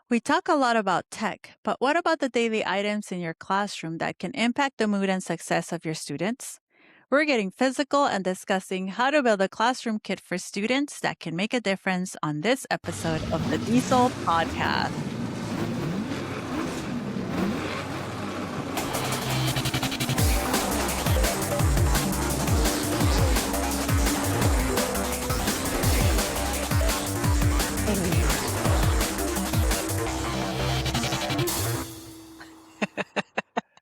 We talk a lot about tech, but what about the daily items in your classroom that can impact the mood and success of your students? We're getting physical and discussing how to build a classroom kit for students that can make a difference on this episode of the DIESOL podcast.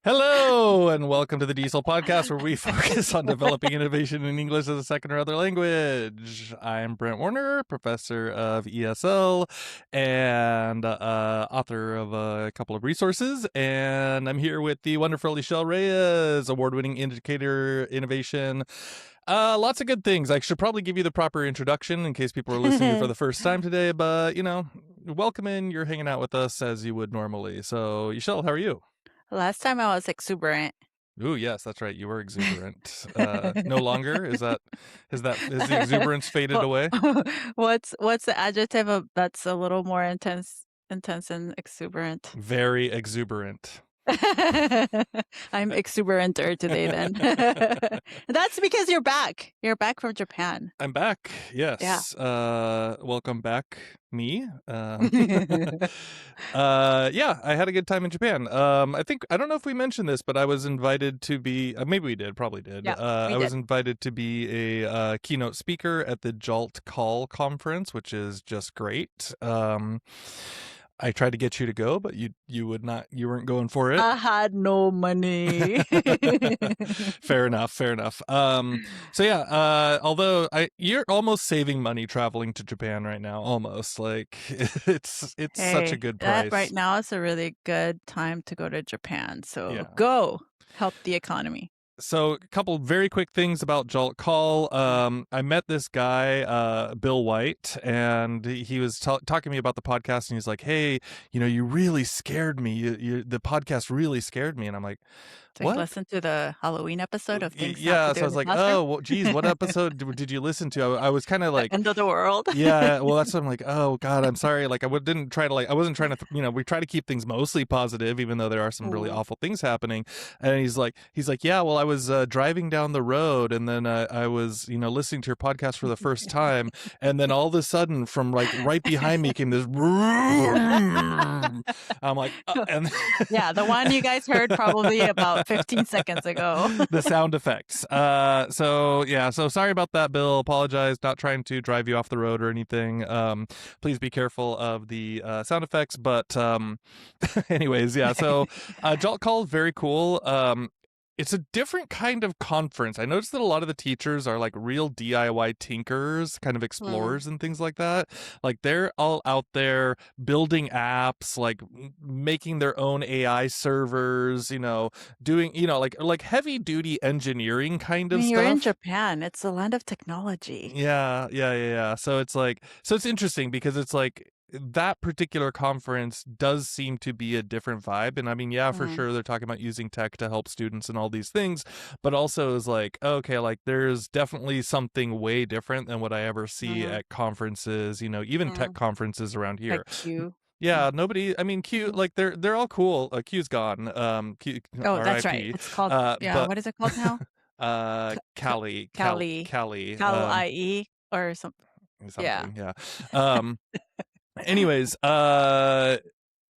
Hello, and welcome to the DIESOL podcast, where we focus on developing innovation in English as a second or other language. I'm Brent Warner, professor of ESL and author of a couple of resources. And I'm here with the wonderful Ixchell Reyes, award-winning indicator innovation. Lots of good things. I should probably give you the proper introduction in case people are listening for the first time today, but, welcome in. You're hanging out with us as you would normally. So, Ixchell, how are you? Last time I was exuberant. Ooh, yes, that's right. You were exuberant. No longer? Has the exuberance faded away? What's the adjective that's a little more intense and exuberant? Very exuberant. I'm exuberanter today then. That's because you're back. You're back from Japan. I'm back. Yes. Yeah. Welcome back, me. Yeah, I had a good time in Japan. I don't know if we mentioned this, but I was invited to be, maybe we did, probably did. Yeah, I was invited to be a keynote speaker at the JALT Call conference, which is just great. I tried to get you to go, but you weren't going for it. I had no money. Fair enough. So yeah, although you're almost saving money traveling to Japan right now, almost. Like it's such a good price. Right now is a really good time to go to Japan. So yeah. Go help the economy. So a couple very quick things about JALT Call. I met this guy, Bill White, and he was talking to me about the podcast, and he's like, hey, you really scared me. The podcast really scared me. And I'm like, what? Listen to the Halloween episode of Things Yeah, so I was like, oh, well, geez, what episode did you listen to? I was kind of like... End of the world? Yeah, well, that's what I'm like, oh, God, I'm sorry. Like, I wasn't trying to, we try to keep things mostly positive, even though there are some really awful things happening. And he's like, yeah, well, I was driving down the road, and then I was, listening to your podcast for the first time, and then all of a sudden, from like right behind me came this... I'm like... and yeah, the one you guys heard probably about 15 seconds ago. The sound effects. So sorry about that, Bill. Apologize. Not trying to drive you off the road or anything. Please be careful of the sound effects. But anyways, yeah. So JALT Call is very cool. It's a different kind of conference. I noticed that a lot of the teachers are like real DIY tinkers, kind of explorers and things like that. Like they're all out there building apps, like making their own AI servers, doing, like heavy duty engineering kind of stuff. You're in Japan. It's the land of technology. Yeah. So it's interesting because it's like, that particular conference does seem to be a different vibe. And I mean, yeah, for sure, they're talking about using tech to help students and all these things, but also is like, okay, like there's definitely something way different than what I ever see at conferences, even tech conferences around here. Like Q. Yeah, Q, like they're all cool. Q's gone. Q, that's right. It's called, what is it called now? Cali. Cal-IE or something. Yeah. Anyways, so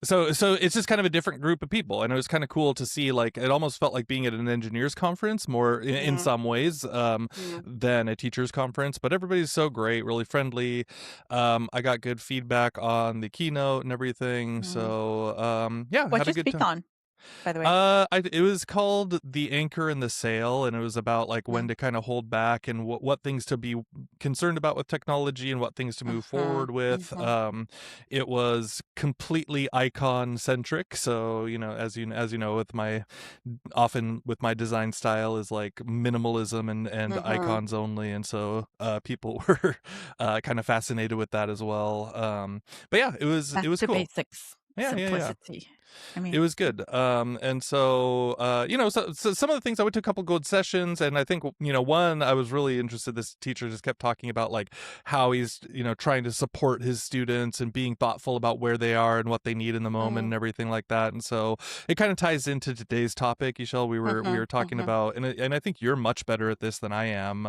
it's just kind of a different group of people, and it was kind of cool to see. Like, it almost felt like being at an engineers conference more in some ways than a teachers conference. But everybody's so great, really friendly. I got good feedback on the keynote and everything. So yeah, what had a good time. On? By the way, it was called The Anchor and the Sail, and it was about like when to kind of hold back and what things to be concerned about with technology and what things to move forward with. It was completely icon centric, so as you know, with my design style is like minimalism and icons only, and so people were kind of fascinated with that as well. But yeah, it was cool. Basics. Simplicity. I It mean, was good. And so, so some of the things I went to a couple good sessions, and I think, one I was really interested. This teacher just kept talking about like how he's, trying to support his students and being thoughtful about where they are and what they need in the moment mm, and everything like that. And so it kind of ties into today's topic, Ishel. We were talking mhm. about, and I think you're much better at this than I am,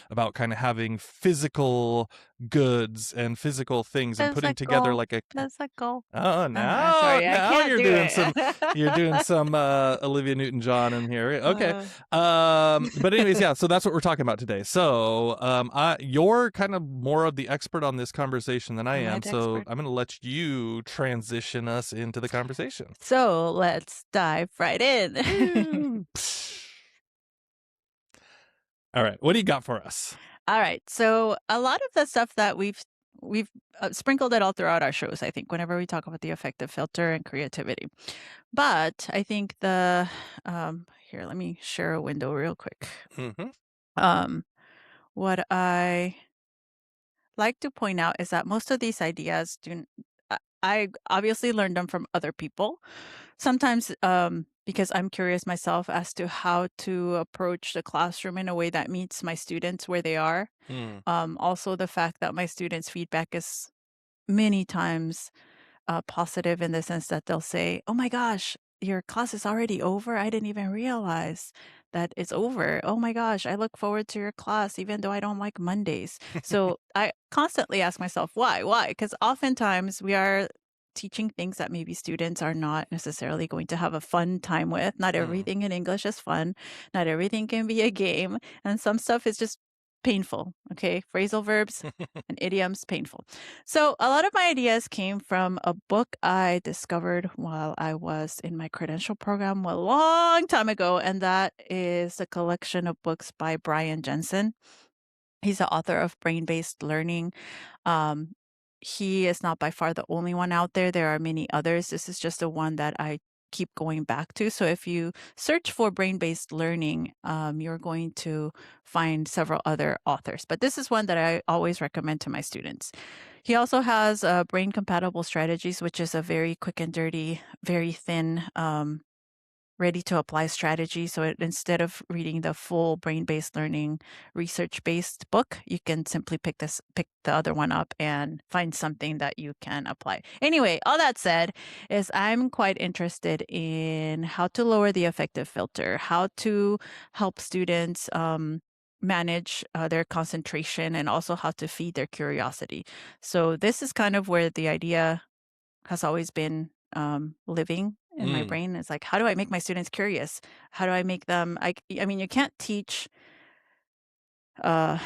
about kind of having physical goods and physical things and putting together Physical, like a physical. Oh, Sorry, I now can't you're do doing some you're doing it. some Olivia Newton-John in here. Okay. uh, But anyways, yeah, so that's what we're talking about today. So, you're kind of more of the expert on this conversation than I am I am, the so expert? I'm going to let you transition us into the conversation. So let's dive right in. Woo! All right. What do you got for us? All right. So a lot of the stuff that we've sprinkled it all throughout our shows, I think, whenever we talk about the affective filter and creativity. But I think here, let me share a window real quick. Mhm. Um, what I like to point out is that most of these ideas I obviously learned them from other people. Sometimes because I'm curious myself as to how to approach the classroom in a way that meets my students where they are. Mm. Also, the fact that my students' feedback is many times positive in the sense that they'll say, "Oh my gosh, your class is already over. I didn't even realize that it's over. Oh my gosh, I look forward to your class even though I don't like Mondays." So I constantly ask myself, why? Why? Because oftentimes we are teaching things that maybe students are not necessarily going to have a fun time with. Not Mm. everything in English is fun. Not everything can be a game. And some stuff is just painful. Okay. Phrasal verbs and idioms, painful. So, a lot of my ideas came from a book I discovered while I was in my credential program a long time ago, and that is a collection of books by Brian Jensen. He's the author of Brain Based Learning. Um, he is not by far the only one out there. There are many others. This is just the one that I keep going back to. So if you search for brain based learning, you're going to find several other authors. But this is one that I always recommend to my students. He also has Brain Compatible Strategies, which is a very quick and dirty, very thin ready to apply strategy. So instead of reading the full brain based learning research based book, you can simply pick the other one up and find something that you can apply. Anyway, all that said is I'm quite interested in how to lower the affective filter, how to help students manage their concentration, and also how to feed their curiosity. So this is kind of where the idea has always been living in my Mm. brain. It's like, how do I make my students curious? How do I make them? I mean, you can't teach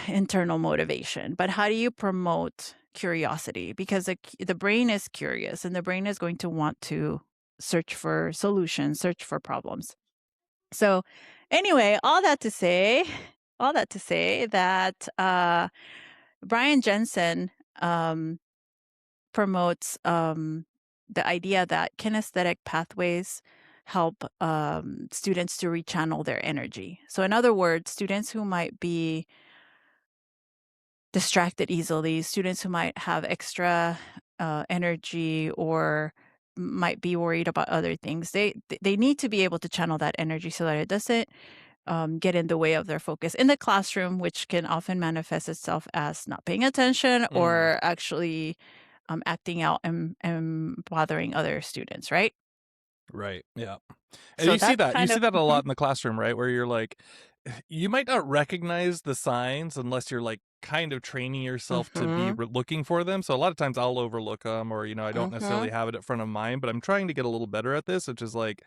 internal motivation, but how do you promote curiosity? Because the brain is curious, and the brain is going to want to search for solutions, search for problems. So, anyway, all that to say that Brian Jensen um, promotes the idea that kinesthetic pathways help students to rechannel their energy. So, in other words, students who might be distracted easily, students who might have extra energy or might be worried about other things, they need to be able to channel that energy so that it doesn't get in the way of their focus in the classroom, which can often manifest itself as not paying attention Mm. or actually acting out and bothering other students, right? Right. Yeah. And So you see that's that. You kind see of that a lot in the classroom, right? Where you're like, you might not recognize the signs unless you're like kind of training yourself to be mhm, looking for them. So a lot of times I'll overlook them, or I don't necessarily mhm, have it at front of mind. But I'm trying to get a little better at this, which is like,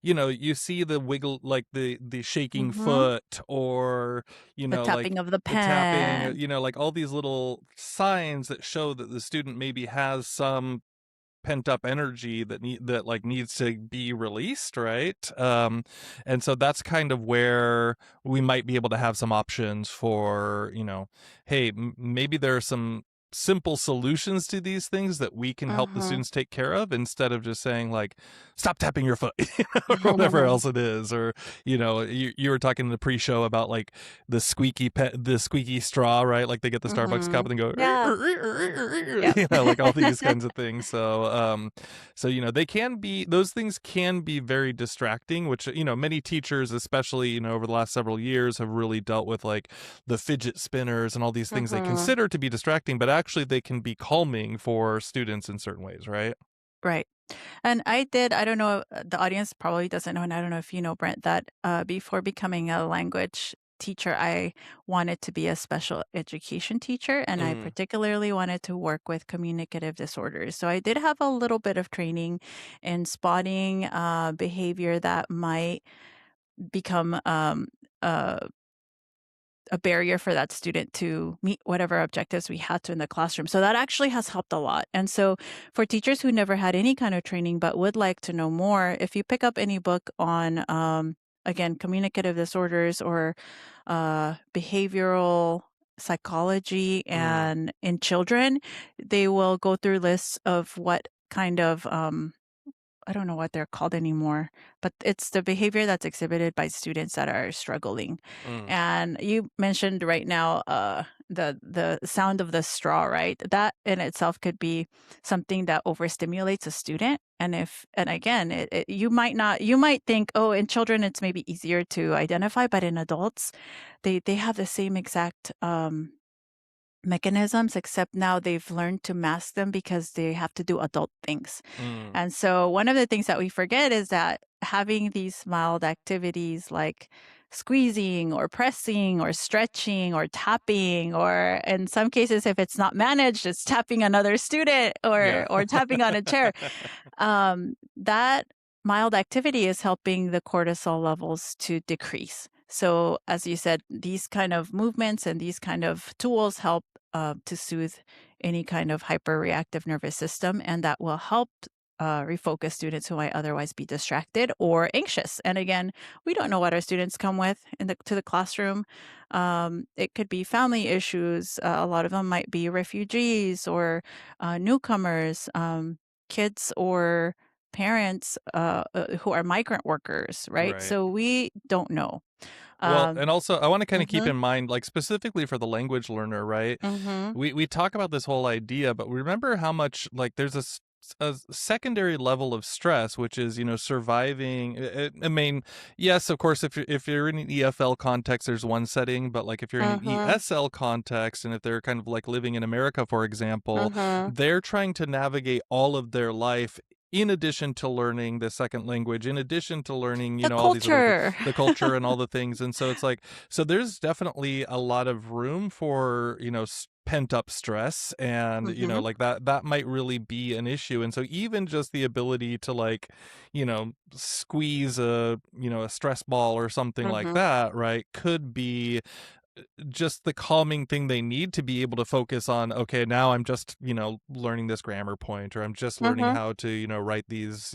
you see the wiggle, like the shaking mhm. foot, or The like tapping of the the tapping, pen. like all these little signs that show that the student maybe has some pent up energy that like needs to be released, right? And so that's kind of where we might be able to have some options for, hey, maybe there are some simple solutions to these things that we can help the Mhm. students take care of, instead of just saying like, stop tapping your foot, or whatever else it is. Or, you were talking in the pre-show about like the squeaky straw, right? Like they get the Starbucks cup Mhm. and they go, Yeah. Yep. like all these kinds of things. So those things can be very distracting, which, many teachers, especially, over the last several years, have really dealt with, like the fidget spinners and all these things they Mhm. consider to be distracting, but actually they can be calming for students in certain ways, right? Right. And I don't know, the audience probably doesn't know, and I don't know if you know, Brent, that before becoming a language teacher, I wanted to be a special education teacher, and I Mm, particularly wanted to work with communicative disorders. So I did have a little bit of training in spotting behavior that might become uh, a barrier for that student to meet whatever objectives we had to in the classroom. So that actually has helped a lot. And so for teachers who never had any kind of training but would like to know more, if you pick up any book on again, communicative disorders or behavioral psychology mm, and in children, they will go through lists of what kind of I don't know what they're called anymore, but it's the behavior that's exhibited by students that are struggling. mm. And you mentioned right now the sound of the straw, right? That in itself could be something that overstimulates a student. And again, you might think, oh, in children it's maybe easier to identify, but in adults, they have the same exact mechanisms, except now they've learned to mask them because they have to do adult things. Mm, And so one of the things that we forget is that having these mild activities like squeezing or pressing or stretching or tapping, or in some cases if it's not managed, it's tapping another student yeah. or tapping on a chair. That mild activity is helping the cortisol levels to decrease. So, as you said, these kind of movements and these kind of tools help to soothe any kind of hyperreactive nervous system, and that will help refocus students who might otherwise be distracted or anxious. And again, we don't know what our students come with to the classroom. It could be family issues. A lot of them might be refugees or newcomers. Kids or parents who are migrant workers, right? Right. So we don't know. Well, Um, and also I want to kind of keep mhm, in mind, like specifically for the language learner, right? mhm, We talk about this whole idea, but remember how much like there's a secondary level of stress, which is, surviving. I mean, yes, of course, if you're in an EFL context, there's one setting, but like if you're in an mhm, ESL context, and if they're kind of like living in America, for example, mhm. they're trying to navigate all of their life, in addition to learning the second language, in addition to learning, The all these other culture. the culture and all the things. And so it's like, so there's definitely a lot of room for, pent up stress, and, Mhm, like that might really be an issue. And so even just the ability to like, squeeze a stress ball or something like mhm, that, right, could be just the calming thing they need to be able to focus on, okay, now I'm just, learning this grammar point, or I'm just learning mhm, how to, write these,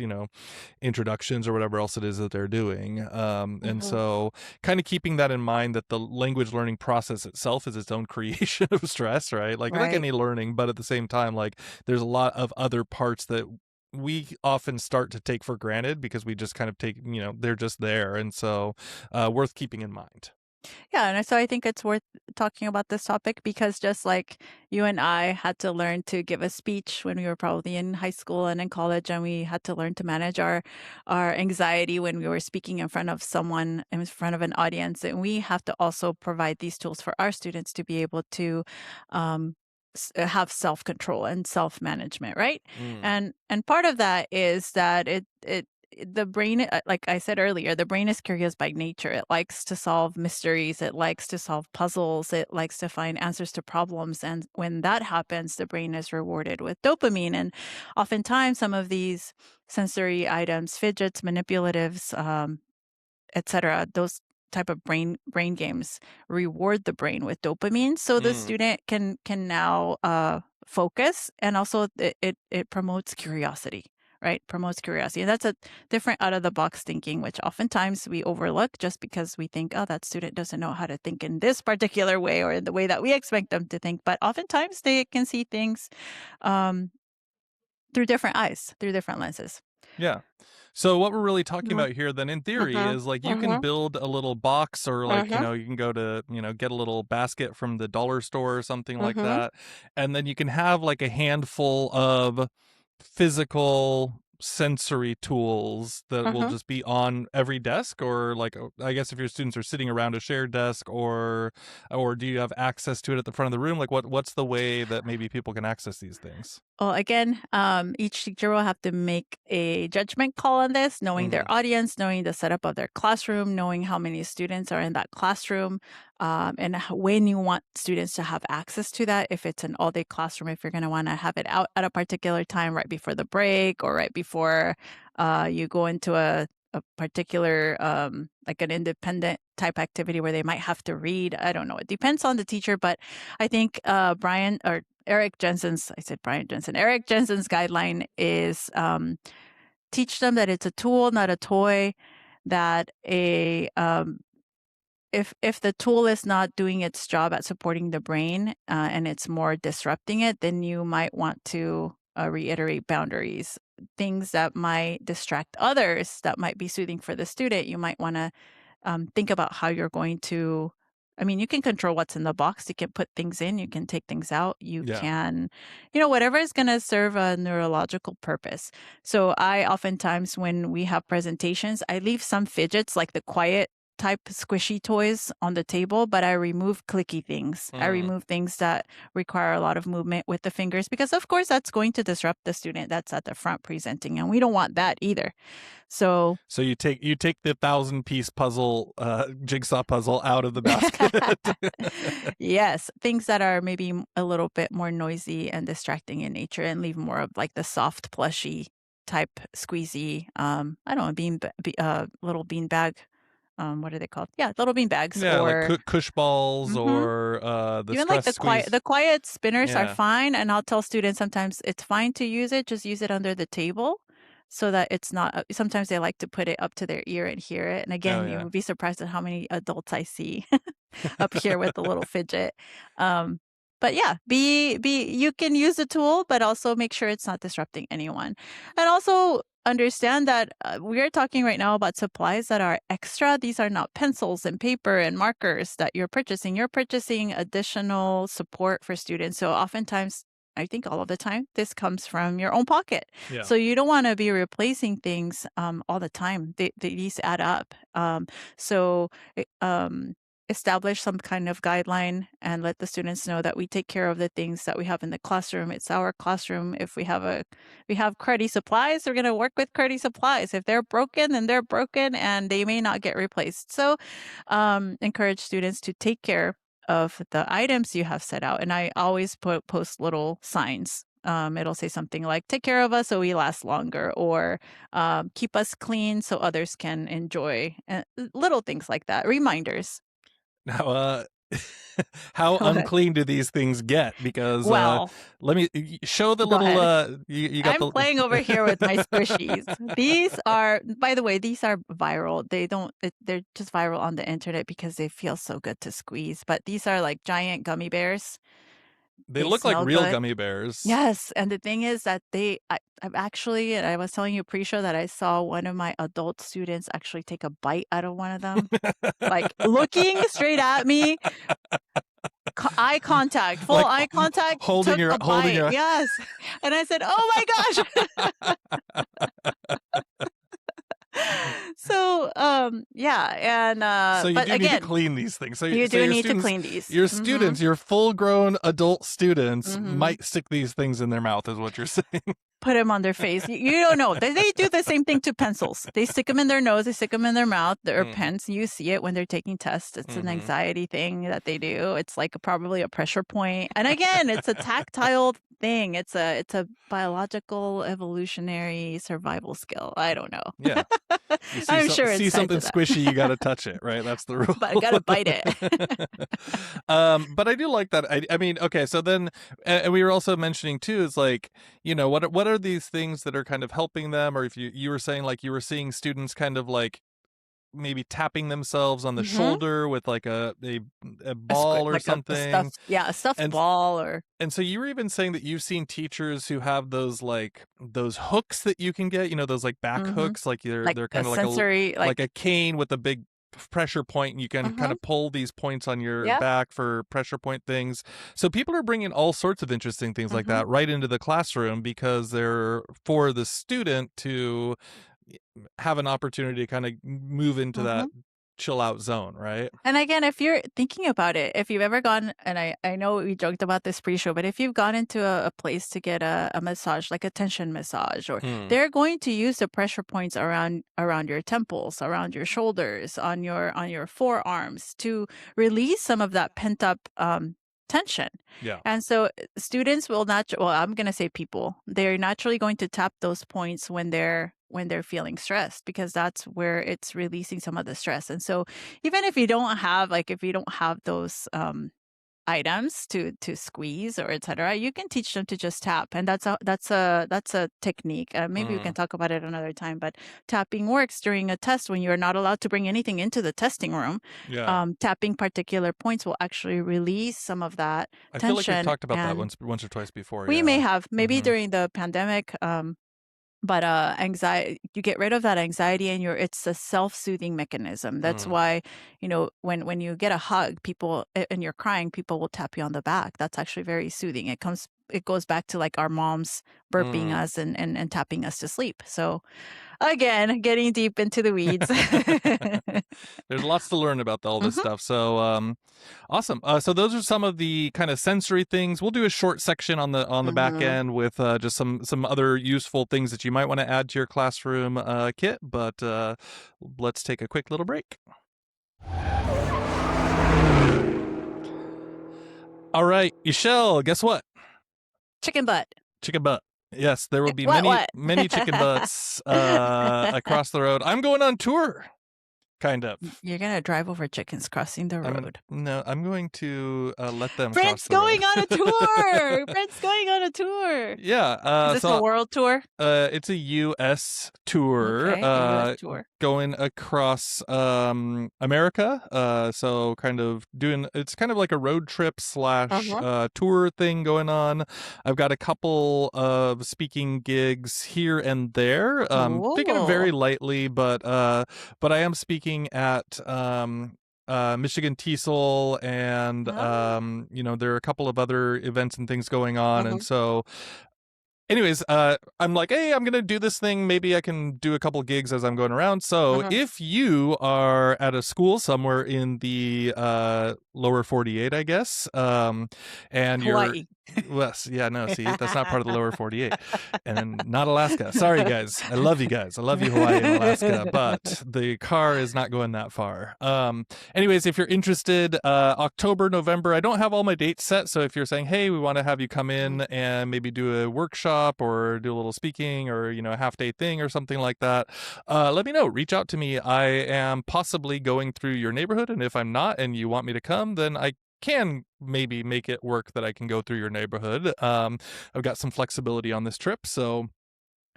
introductions or whatever else it is that they're doing. And mhm. so kind of keeping that in mind, that the language learning process itself is its own creation of stress, right? Like Right. any learning, but at the same time, like there's a lot of other parts that we often start to take for granted because we just kind of take, they're just there. And so worth keeping in mind. Yeah, and so I think it's worth talking about this topic because just like you and I had to learn to give a speech when we were probably in high school and in college, and we had to learn to manage our anxiety when we were speaking in front of someone, in front of an audience, and we have to also provide these tools for our students to be able to um, have self control and self management, right? Mm, And part of that is that the brain, like I said earlier, the brain is curious by nature. It likes to solve mysteries, it likes to solve puzzles, it likes to find answers to problems, and when that happens, the brain is rewarded with dopamine. And oftentimes some of these sensory items, fidgets, manipulatives, etc., those type of brain games reward the brain with dopamine, so the mm, student can now focus, and also it promotes curiosity, right? Promotes curiosity. And that's a different out of the box thinking, which oftentimes we overlook just because we think, oh, that student doesn't know how to think in this particular way or in the way that we expect them to think. But oftentimes they can see things um, through different eyes, through different lenses. Yeah. So what we're really talking Mhm, about here then in theory mhm, is like you can mhm, build a little box or like, mhm, you can go to, get a little basket from the dollar store or something like mhm, that. And then you can have like a handful of physical sensory tools that will mhm. just be on every desk, or like I guess if your students are sitting around a shared desk, or do you have access to it at the front of the room? Like what's the way that maybe people can access these things? Well, again, each teacher will have to make a judgment call on this, knowing their Mhm. audience, knowing the setup of their classroom, knowing how many students are in that classroom, and when you want students to have access to that. If it's an all day classroom, if you're going to want to have it out at a particular time, right before the break or right before you go into a particular, like an independent type activity where they might have to read. I don't know. It depends on the teacher, but I think Brian or Eric Jensen's, I said Brian Jensen, Eric Jensen's guideline is teach them that it's a tool, not a toy, that if the tool is not doing its job at supporting the brain and it's more disrupting it, then you might want to reiterate boundaries. Things that might distract others that might be soothing for the student, you might want to think about how you're going to. I mean, you can control what's in the box. You can put things in, you can take things out. You Yeah. can, whatever is going to serve a neurological purpose. So I oftentimes, when we have presentations, I leave some fidgets like the quiet type squishy toys on the table, but I remove clicky things. I Mm. remove things that require a lot of movement with the fingers because of course that's going to disrupt the student that's at the front presenting, and we don't want that either. So So you take the 1,000-piece puzzle, jigsaw puzzle out of the basket. yes, things that are maybe a little bit more noisy and distracting in nature, and leave more of like the soft plushy type squeezy, I don't know, little bean bag, what are they called? Yeah, little bean bags. Yeah, like Or cush balls mhm. or the Even like stress squeeze. the quiet spinners are Yeah. fine, and I'll tell students sometimes it's fine to use it, just use it under the table so that it's not sometimes they like to put it up to their ear and hear it. And Oh again, you yeah. would be surprised at how many adults I see up here with the little fidget. Um, but yeah, be you can use the tool, but also make sure it's not disrupting anyone. And also understand that we are talking right now about supplies that are extra. These are not pencils and paper and markers that you're purchasing. You're purchasing additional support for students. So oftentimes, I think all of the time, this comes from your own pocket. Yeah. So you don't want to be replacing things all the time. These add up. So establish some kind of guideline and let the students know that we take care of the things that we have in the classroom. It's our classroom. If we have cruddy supplies, we're going to work with cruddy supplies. If they're broken, then they're broken and they may not get replaced. So encourage students to take care of the items you have set out. And I always post little signs. It'll say something like, take care of us so we last longer, or keep us clean so others can enjoy. Little things like that, reminders. Now, how What? unclean do these things get? Because Well, let me show the go little. ahead. You got I'm the. playing over here with my squishies. These are, by the way, these are viral. They're just viral on the internet because they feel so good to squeeze. But these are like giant gummy bears. They They look like smell real good. gummy bears. Yes, and the thing is that I've actually, and I was telling you pre-show that I saw one of my adult students actually take a bite out of one of them, like looking straight at me, eye contact, full Like eye contact, holding took your a holding bite. your. Yes, and I said, "Oh my gosh!" So, yeah, and So you but do need to again, clean these things. So you so do need to clean these. your Mm-hmm. students, your full-grown adult students Mm-hmm. might stick these things in their mouth, is what you're saying. Put them on their face. You don't know. They do the same thing to pencils. They stick them in their nose. They stick them in their mouth. Their Mm-hmm. pens. You see it when they're taking tests. It's an Mm-hmm. anxiety thing that they do. It's like probably a pressure point. And again, it's a tactile thing. It's a biological evolutionary survival skill. I don't know. Yeah. You I'm sure see it's tied something to that, squishy, you got to touch it, right? That's the rule. but I gotta bite it. But I do like that. I mean, okay, so then we were also mentioning too is like, what are these things that are kind of helping them? Or if you were saying like you were seeing students kind of like maybe tapping themselves on the Mm-hmm. shoulder with like a ball or Like a something. stuffed, yeah, a stuffed And ball or. and so you were even saying that you've seen teachers who have those hooks that you can get, those like back Mm-hmm. hooks, like Like they're a kind of sensory, like a like. cane with a big pressure point, and you can kind Mm-hmm. of pull these points on your Yeah. back for pressure point things. So people are bringing all sorts of interesting things like Mm-hmm. that right into the classroom because they're for the student to have an opportunity to kind of move into Mm-hmm. that chill out zone, right? And again, if you're thinking about it, if you've ever gone, and I know we joked about this pre-show, but if you've gone into a place to get a massage, like a tension massage, or Mm, they're going to use the pressure points around your temples, around your shoulders, on your forearms to release some of that pent up tension. yeah. And so students will not, well, I'm going to say people, they're naturally going to tap those points when they're feeling stressed because that's where it's releasing some of the stress. And so even if you don't have those items to squeeze or etc., you can teach them to just tap, and that's a technique. Maybe we can Mm, talk about it another time, but tapping works during a test when you're not allowed to bring anything into the testing room. yeah. Tapping particular points will actually release some of that I feel like we've tension, talked about that and once or twice before. we may Yeah. have maybe Hmm. during the pandemic. But anxiety, you get rid of that anxiety, and it's a self-soothing mechanism. That's Mm, why, when you get a hug, and you're crying, people will tap you on the back. That's actually very soothing. It goes back to like our moms burping mm. us and tapping us to sleep. So again, getting deep into the weeds. There's lots to learn about all this Hmm. stuff. So awesome. So those are some of the kind of sensory things. We'll do a short section on the back Hmm. end with just some other useful things that you might want to add to your classroom kit. But let's take a quick little break. All right, Ixchell, guess what? Chicken butt. Chicken butt. Yes, there will be What? many chicken butts across the road. I'm going on tour, kind of. You're gonna drive over chickens crossing the road. I'm going to let them cross Brent's the road. going on a tour. Brent's going on a tour. Yeah. Is this a world tour? It's a U.S. tour, Okay, a US tour. going across America. So kind of it's kind of like a road trip slash Uh-huh. tour thing going on. I've got a couple of speaking gigs here and there. Taking it very Cool. lightly, but I am speaking at Michigan DIESOL, and Ah. there are a couple of other events and things going on, and Uh-huh. so anyways, I'm like, hey, I'm gonna do this thing. Maybe I can do a couple gigs as I'm going around. So Uh-huh. if you are at a school somewhere in the lower 48, I guess, and you're Hawaii. West, yeah, no, see, that's not part of the lower 48, and not Alaska. Sorry, guys, I love you guys. I love you, Hawaii and Alaska, but the car is not going that far. Anyways, if you're interested, October, November, I don't have all my dates set. So if you're saying, hey, we want to have you come in and maybe do a workshop or do a little speaking or, a half day thing or something like that, let me know. Reach out to me. I am possibly going through your neighborhood. And if I'm not and you want me to come, then I can maybe make it work that I can go through your neighborhood. I've got some flexibility on this trip. So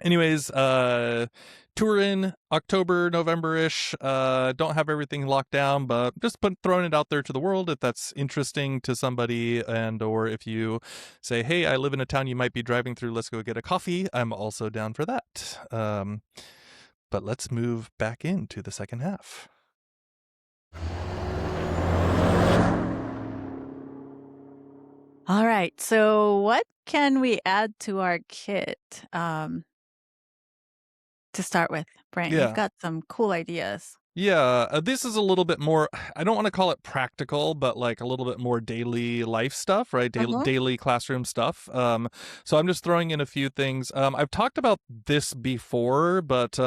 anyways, tour in October, November-ish. Don't have everything locked down, but just throwing it out there to the world if that's interesting to somebody, and or if you say, hey, I live in a town you might be driving through, let's go get a coffee. I'm also down for that. But let's move back into the second half. All right. So what can we add to our kit to start with? Brent, you've Yeah. got some cool ideas. Yeah, this is a little bit more, I don't want to call it practical, but like a little bit more daily life stuff, right? Uh-huh. Daily classroom stuff. So I'm just throwing in a few things. I've talked about this before, but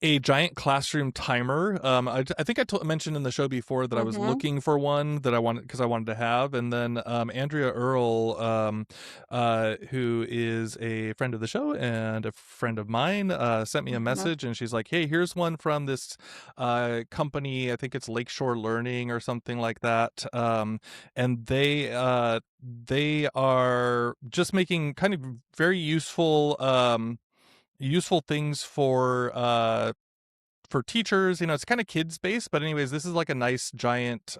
a giant classroom timer. I think mentioned in the show before that I was Mm-hmm. looking for one that I wanted because I wanted to have, and then Andrea Earl, who is a friend of the show and a friend of mine, sent me a Mm-hmm. message, and she's like, "Hey, here's one from this company. I think it's Lakeshore Learning or something like that, and they are just making kind of very useful things for teachers. It's kind of kids based, but anyways, this is like a nice giant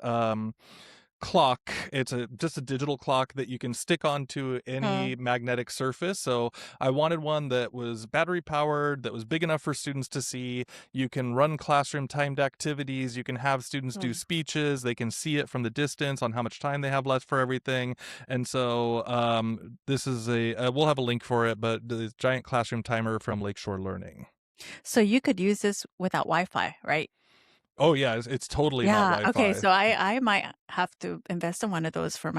clock. It's just a digital clock that you can stick onto Oh, any magnetic surface. So I wanted one that was battery powered, that was big enough for students to see. You can run classroom timed activities. You can have students do mm. speeches. They can see it from the distance on how much time they have left for everything. And so this is we'll have a link for it, but the giant classroom timer from Lakeshore Learning. So you could use this without Wi-Fi, right? Oh yeah, it's totally not Yeah. Okay. Wi-Fi. So I might have to invest in one of those for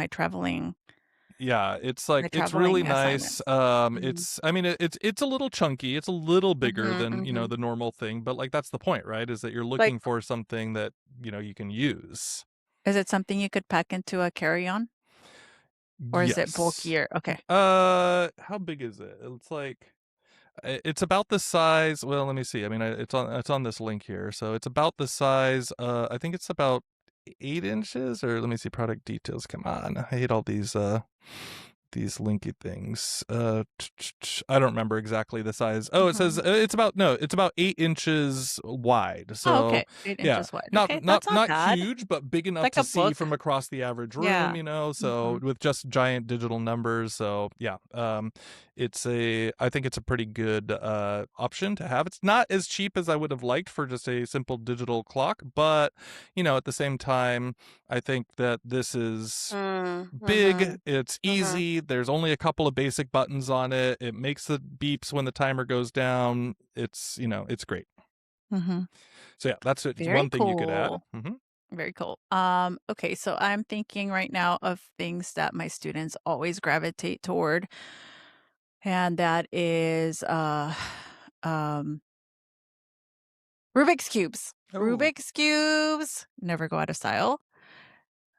Yeah, it's like my it's really traveling nice. assignments. Mm-hmm. It's I mean it's a little chunky. It's a little bigger Mm-hmm. than, Mm-hmm. the normal thing, but like that's the point, right? Is that you're Like, looking for something that, you can use. is it something you could pack into a carry-on, or is it Yes. bulkier? Okay. How big is it? It's about the size. Well, let me see. I mean, it's on this link here, so it's about the size. I think it's about 8 inches, or let me see product details. Come on, I hate all these linky things. I don't remember exactly the size. Oh, it says Mm-hmm. it's about 8 inches wide. Oh, So okay. Eight yeah, inches wide. not Okay, not that's not not bad. huge, but big enough Like to a see book. from across the average room. Yeah. So Mm-hmm. with just giant digital numbers. So yeah, I think it's a pretty good option to have. It's not as cheap as I would have liked for just a simple digital clock, but at the same time, I think that this is big, Mm-hmm. it's Mm-hmm. easy, there's only a couple of basic buttons on it. It makes the beeps when the timer goes down. It's great. Mm-hmm. So yeah, that's it. Very One thing you could add. cool. Very cool. Okay, so I'm thinking right now of things that my students always gravitate toward, and that is um Rubik's cubes. Oh. Rubik's cubes never go out of style.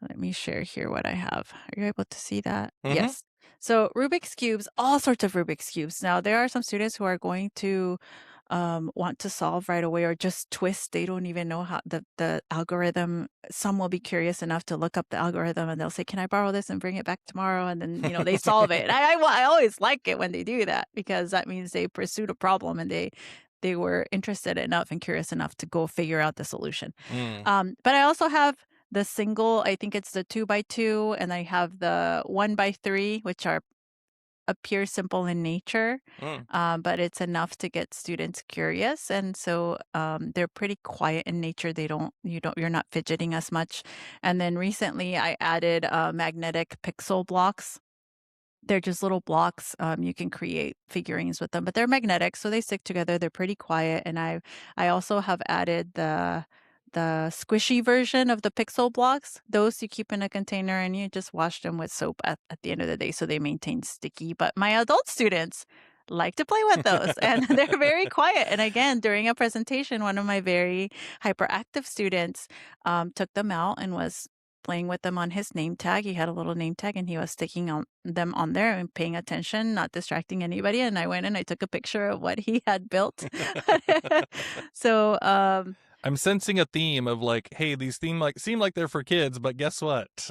Let me share here what I have. Are you able to see that? Mm-hmm. Yes. So Rubik's cubes, all sorts of Rubik's cubes. Now there are some students who are going to want to solve right away or just twist. They don't even know how the algorithm. Some will be curious enough to look up the algorithm and they'll say, "Can I borrow this and bring it back tomorrow?" And then they solve it. I always like it when they do that because that means they pursued a problem and they were interested enough and curious enough to go figure out the solution. Mm. But I also have the single, I think it's the 2 by 2, and I have the 1 by 3, which appear simple in nature, Mm. but it's enough to get students curious. And so they're pretty quiet in nature. You're not fidgeting as much. And then recently I added magnetic pixel blocks. They're just little blocks. You can create figurines with them, but they're magnetic, so they stick together. They're pretty quiet. And I also have added the squishy version of the pixel blocks. Those you keep in a container and you just wash them with soap at the end of the day so they maintain sticky. But my adult students like to play with those and they're very quiet. And again, during a presentation, one of my very hyperactive students took them out and was playing with them on his name tag. He had a little name tag and he was sticking on them on there and paying attention, not distracting anybody. And I went and I took a picture of what he had built. So, I'm sensing a theme of like, hey, these seem like they're for kids, but guess what?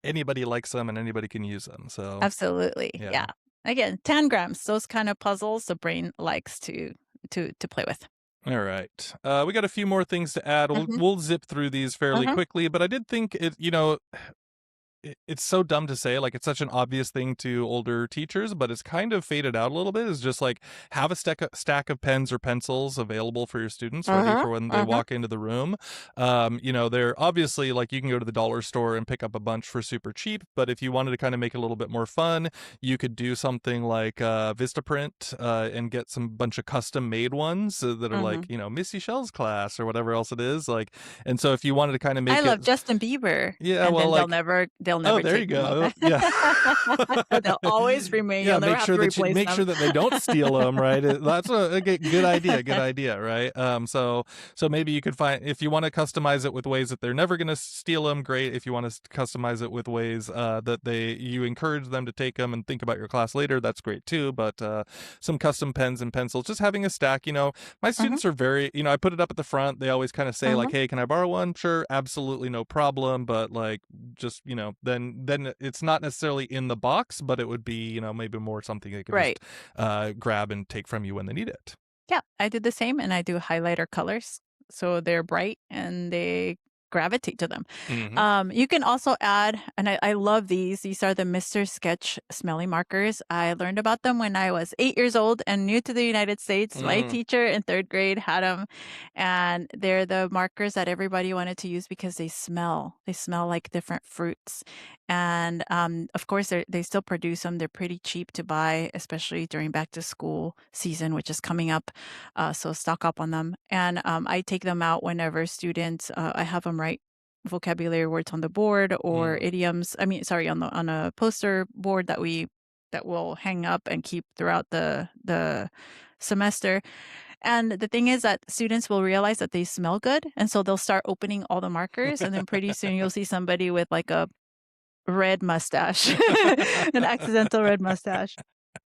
Anybody likes them and anybody can use them. So absolutely. yeah. Yeah. Again, tangrams, those kind of puzzles the brain likes to play with. All right. We got a few more things to add. We'll, Mhm. we'll zip through these fairly Mhm. quickly, but I did think it's so dumb to say, like it's such an obvious thing to older teachers, but it's kind of faded out a little bit. Is just like have a stack of pens or pencils available for your students ready Mhm. for when they Mhm. walk into the room. They're obviously like you can go to the dollar store and pick up a bunch for super cheap, but if you wanted to kind of make it a little bit more fun, you could do something like Vistaprint and get some bunch of custom made ones that are like Mhm. Missy Shell's class or whatever else it is. Like, and so if you wanted to kind of I make it, love Justin Bieber, yeah, and well, then like they'll Oh, never there take you them go. away. Yeah. They'll always remain. Yeah, You'll never have to replace make them. sure that they don't steal them, right? That's good idea. Good idea, right? So maybe you could find if you want to customize it with ways that they're never going to steal them. Great. If you want to customize it with ways that you encourage them to take them and think about your class later, that's great too. But some custom pens and pencils, just having a stack. My Mhm, students are very, I put it up at the front. They always kind of say like, mhm. "Hey, can I borrow one?" Sure, absolutely, no problem. But like, just then it's not necessarily in the box, but it would be maybe more something they could Right. just grab and take from you when they need it. Yeah, I do the same, and I do highlighter colors, so they're bright and they gravitate to them. Hmm. You can also add, and I love these. These are the Mr. Sketch smelly markers. I learned about them when I was 8 years old and new to the United States. My Mm. teacher in third grade had them, and they're the markers that everybody wanted to use because they smell. They smell like different fruits, and of course they still produce them. They're pretty cheap to buy, especially during back to school season, which is coming up. So stock up on them. And I take them out whenever students, I have them write vocabulary words on the board or Mm. idioms. I mean, sorry, on a poster board that will hang up and keep throughout the semester. And the thing is that students will realize that they smell good, and so they'll start opening all the markers, and then pretty soon you'll see somebody with like a red mustache, an accidental red mustache.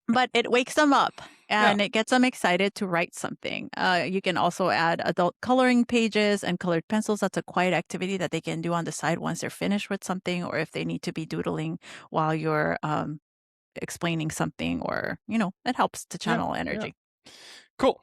But it wakes them up Yeah. and it gets them excited to write something. You can also add adult coloring pages and colored pencils. That's a quiet activity that they can do on the side once they're finished with something, or if they need to be doodling while you're explaining something, or, it helps to Yeah. channel Yeah. energy. Cool.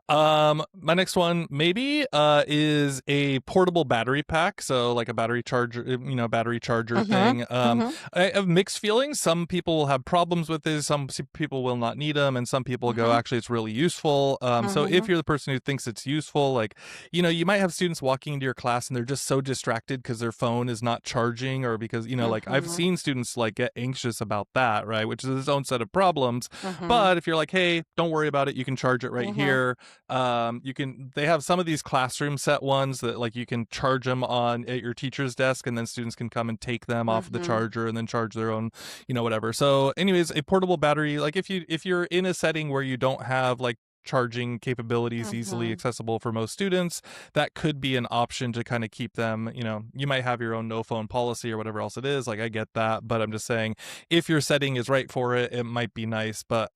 My next one maybe is a portable battery pack, so like a battery charger, battery charger Mm-hmm. thing. Mm-hmm. I have mixed feelings. Some people will have problems with this, some people will not need them, and some people go, Mm-hmm. actually, it's really useful. So Mm-hmm. if you're the person who thinks it's useful, like, you might have students walking into your class and they're just so distracted because their phone is not charging, or because, like I've Mm-hmm. seen students like get anxious about that, right? Which is its own set of problems. Mm-hmm. But if you're like, hey, don't worry about it, you can charge it right Mm-hmm. here. They have some of these classroom set ones that like you can charge them on at your teacher's desk, and then students can come and take them off of the Mm-hmm. charger and then charge their own, whatever. So anyways, a portable battery, like if you're in a setting where you don't have like charging capabilities easily Mm-hmm. accessible for most students, that could be an option to kind of keep them, you might have your own no phone policy or whatever else it is, like I get that, but I'm just saying if your setting is right for it, it might be nice, but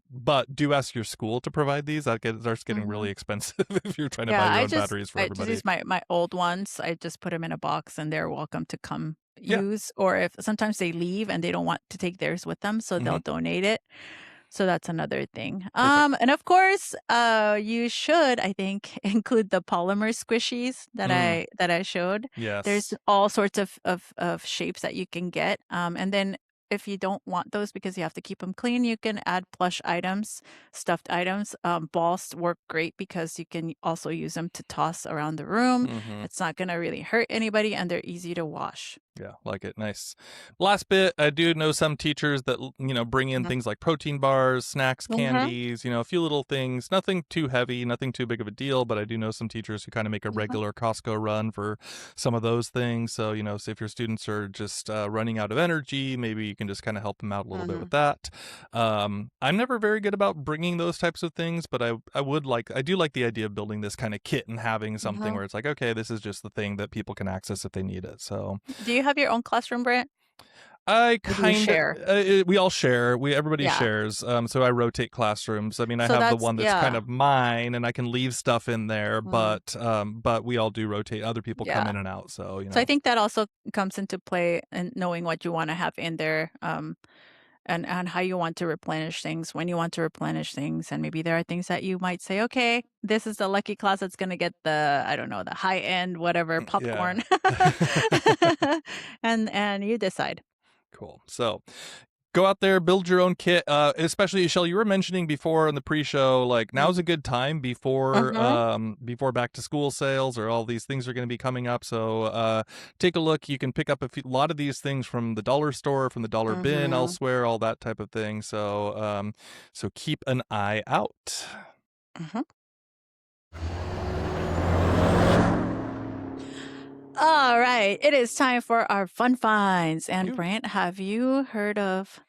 do ask your school to provide these. Starts getting Mm-hmm. really expensive if you're trying to buy Yeah, your I own just batteries for I just everybody. use my old ones. I just put them in a box and they're welcome to come Yeah. use, or if sometimes they leave and they don't want to take theirs with them, so Hmm. they'll donate it. So that's another thing. Perfect. And of course, you should, I think, include the polymer squishies Mm, that I showed. There's yes. all sorts of shapes that you can get. And then if you don't want those because you have to keep them clean, you can add plush items, stuffed items. Balls work great because you can also use them to toss around the room. Hmm. It's not going to really hurt anybody, and they're easy to wash. Yeah, like it. Nice. Last bit, I do know some teachers that, bring in Mhm. things like protein bars, snacks, Mhm. candies, a few little things, nothing too heavy, nothing too big of a deal, but I do know some teachers who kind of make a Mhm. regular Costco run for some of those things. So, so if your students are just running out of energy, maybe you can just kind of help them out a little bit with Mhm. that. I'm never very good about bringing those types of things, but I do like the idea of building this kind of kit and having something Mhm. where it's like, okay, this is just the thing that people can access if they need it. So, Do you have your own classroom, Brent? I Or do you kind of share? we all share. Everybody Yeah. shares. So I rotate classrooms. I mean, I So have the that's one that's kind yeah. of mine, and I can leave stuff in there. Mm, But we all do rotate. Other people come yeah. in and out. So So I think that also comes into play in knowing what you wanna have in there, and how you want to replenish things, when you want to replenish things, and maybe there are things that you might say, "Okay, this is the lucky class that's gonna get the, I don't know, the high-end whatever yeah. popcorn." And you decide. Cool. So go out there, build your own kit. Especially Shell, you were mentioning before in the pre-show, like now's Mm. a good time before Mhm. before back to school sales or all these things are going to be coming up. So take a look. You can pick up a lot of these things from the dollar store, from the dollar bin Mhm. elsewhere, all that type of thing. So keep an eye out. Mhm. All right, it is time for our fun finds. And You Brant, have you heard of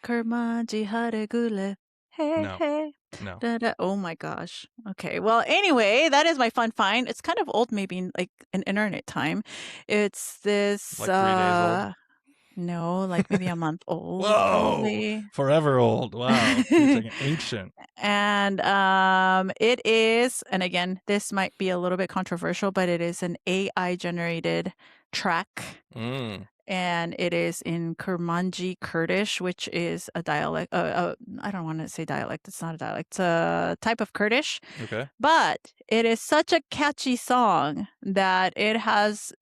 Kurmaji Haregule? Hey, no, hey. no, Da, da. Oh my gosh. Okay. Well, anyway, that is my fun find. It's kind of old, maybe like an internet time. It's this like 3 days old. no, like maybe a month old, Whoa, probably. forever old. Wow, you're talking ancient. And it is, and again, this might be a little bit controversial, but it is an AI generated track, Mm, and it is in Kurmanji Kurdish, which is a dialect. I don't want to say dialect. It's not a dialect. It's a type of Kurdish, okay. but it is such a catchy song that it has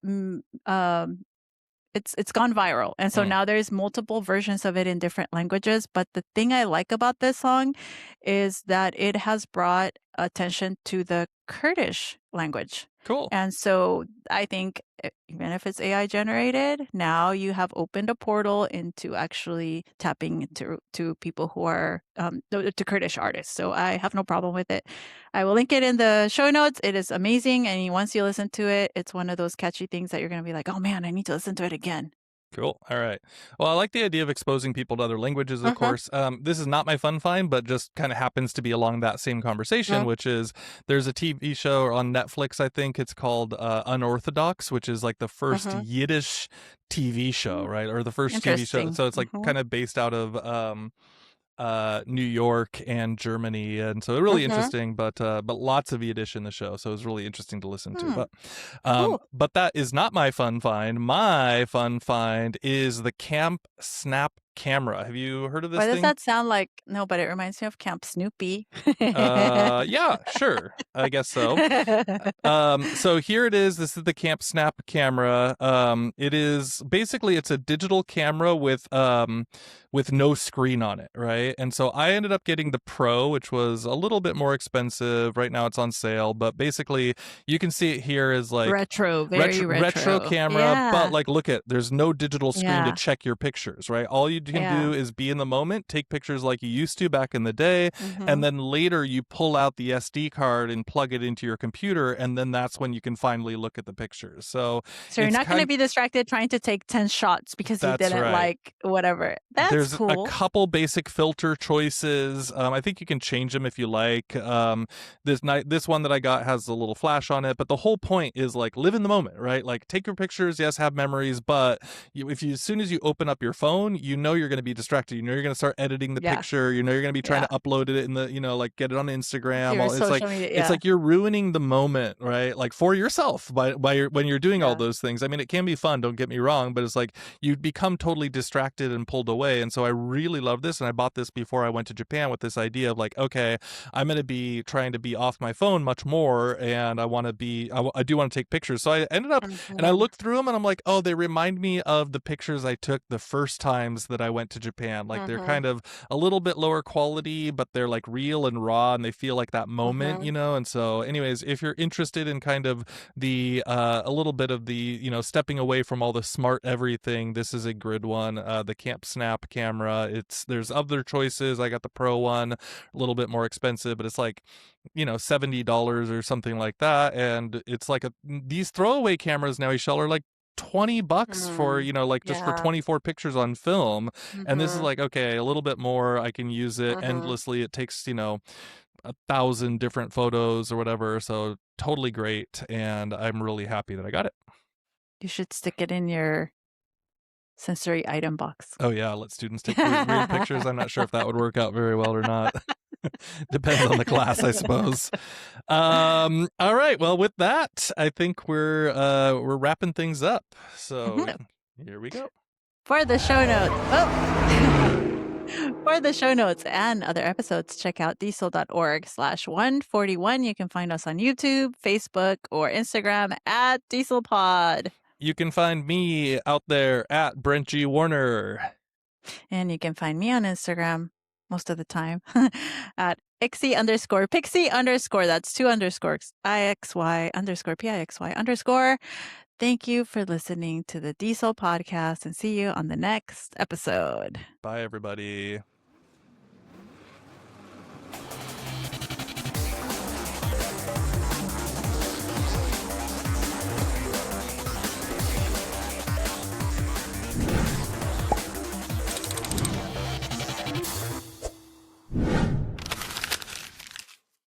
it's gone viral. And so Mm, now there's multiple versions of it in different languages. But the thing I like about this song is that it has brought attention to the Kurdish language. cool. And so I think even if it's AI generated, now you have opened a portal into actually tapping into to people who are to Kurdish artists. So I have no problem with it. I will link it in the show notes. It is amazing. And once you listen to it, it's one of those catchy things that you're going to be like, oh man, I need to listen to it again. Cool. All right. Well, I like the idea of exposing people to other languages, of Mm-hmm. course. This is not my fun find, but just kind of happens to be along that same conversation, which is there's a TV show on Netflix, I think it's called Unorthodox, which is like the first Mm-hmm. Yiddish TV show, right? Or the first TV show. Interesting. So it's like Mm-hmm. kind of based out of New York and Germany, and so really Mm-hmm. interesting. But lots of Yiddish in the show, so it was really interesting to listen to. Hmm. Cool. But that is not my fun find. My fun find is the Camp Snap camera. Have you heard of this Why does thing? that sound like no, but it reminds me of Camp Snoopy. Yeah, sure. I guess so. So here it is. This is the Camp Snap camera. It is basically it's a digital camera with no screen on it, right? And so I ended up getting the Pro, which was a little bit more expensive. Right now it's on sale, but basically you can see it here as like Retro, very retro retro. camera, but Yeah. like look at there's no digital screen to Yeah. check your pictures, right? All you can Yeah. do is be in the moment, take pictures like you used to back in the day, and Mm-hmm. then later you pull out the SD card and plug it into your computer, and then that's when you can finally look at the pictures. So So you're it's not going to kind be distracted trying to take 10 shots because you that's didn't right. like whatever. That's There's a cool. couple basic filter choices. I think you can change them if you like. This one that I got has a little flash on it, but the whole point is like live in the moment, right? Like take your pictures, yes, have memories, but as soon as you open up your phone, you know you're going to be distracted. You know you're going to start editing the Yeah. picture. You know you're going to be trying Yeah. to upload it in the like get it on To Instagram. your It's like social media. it's Yeah. like you're ruining the moment, right? Like for yourself when you're doing all Yeah. those things. I mean, it can be fun. Don't get me wrong, but it's like you become totally distracted and pulled away. And so I really love this. And I bought this before I went to Japan with this idea of like, okay, I'm going to be trying to be off my phone much more. And I want to I do want to take pictures. So I ended up and I Mm-hmm. looked through them and I'm like, oh, they remind me of the pictures I took the first times that I went to Japan. Like they're Mm-hmm. kind of a little bit lower quality, but they're like real and raw and they feel like that moment, Mm-hmm. And so, anyways, if you're interested in kind of the a little bit of the stepping away from all the smart everything, this is a good one. The Camp Snap camera. There's other choices. I got the Pro one, a little bit more expensive, but it's like $70 or something like that, and it's like these throwaway cameras now, Ixchell, are like $20 for Mm. like just for Yeah. 24 pictures on film. And this is Mm-hmm. like, okay, a little bit more, I can use it Mm-hmm. endlessly. It takes 1,000 different photos or whatever, so totally great, and I'm really happy that I got it. You should stick it in your sensory item box. Oh yeah, let students take weird pictures. I'm not sure if that would work out very well or not. Depends on the class, I suppose. All right, well, with that, I think we're wrapping things up, so Mhm. here we go. For the show notes. For the show notes and other episodes, check out diesel.org/141. You can find us on YouTube, Facebook, or Instagram at DieselPod. You can find me out there at Brent G. Warner. And you can find me on Instagram most of the time at Ixie_Pixie_. That's 2 underscores. IXY_PIXY_. Thank you for listening to the Diesel podcast and see you on the next episode. Bye, everybody.